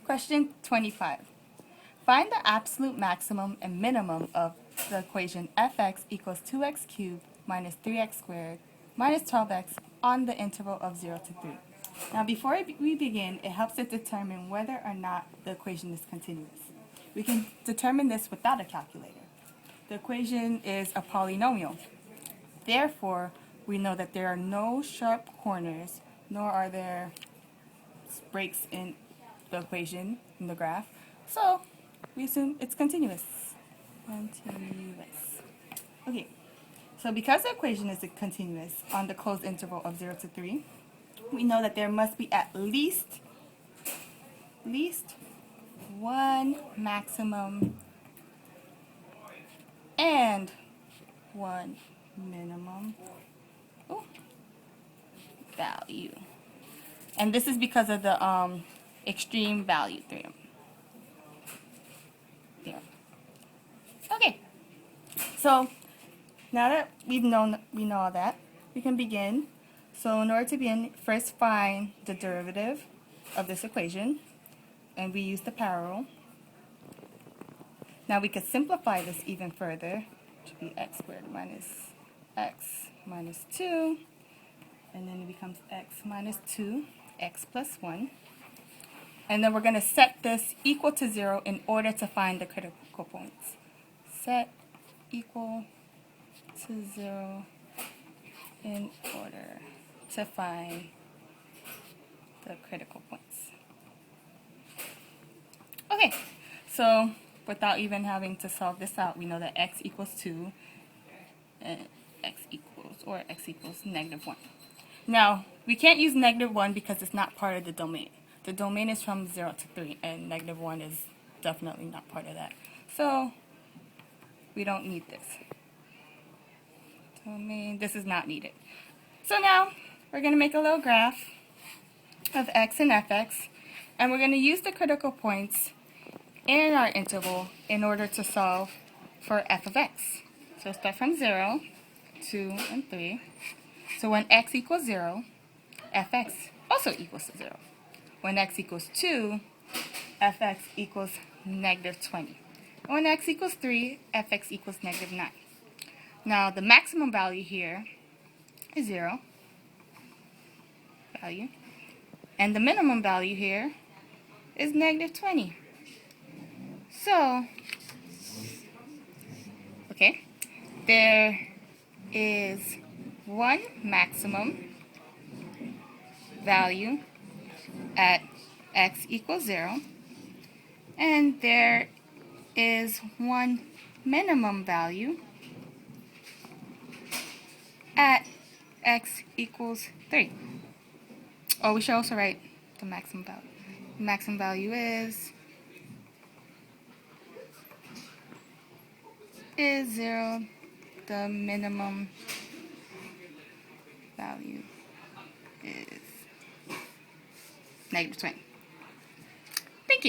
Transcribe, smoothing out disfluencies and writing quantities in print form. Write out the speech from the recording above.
Question 25. Find the absolute maximum and minimum of the equation fx equals 2x cubed minus 3x squared minus 12x on the interval of 0 to 3. Now before we begin, it helps to determine whether or not the equation is continuous. We can determine this without a calculator. The equation is a polynomial. Therefore, we know that there are no sharp corners, nor are there breaks in the equation, in the graph. So, we assume it's continuous. Continuous. Okay, so because the equation is continuous on the closed interval of 0 to 3, we know that there must be at least one maximum and one minimum value. And this is because of the extreme value theorem. Okay, so now that we know all that, we can begin. So in order to begin, first find the derivative of this equation, and we use the power rule. Now we could simplify this even further, which would be x squared minus x minus 2, and then it becomes x minus 2, x plus 1. And then we're going to set this equal to 0 in order to find the critical points. Set equal to 0 in order to find the critical points. Okay, so without even having to solve this out, we know that x equals 2 and x equals negative 1. Now, we can't use negative 1 because it's not part of the domain. The domain is from 0 to 3, and negative 1 is definitely not part of that. So, we don't need this. Domain, this is not needed. So now, we're going to make a little graph of x and fx, and we're going to use the critical points in our interval in order to solve for f of x. So start from 0, 2, and 3. So when x equals 0, fx also equals to 0. When x equals 2, fx equals negative 20. When x equals 3, fx equals negative 9. Now the maximum value here is 0 value, and the minimum value here is negative 20. So, okay, there is one maximum value at x equals 0, and there is one minimum value at x equals 3. Oh, we should also write the maximum value. The maximum value is 0. The minimum value is negative 20.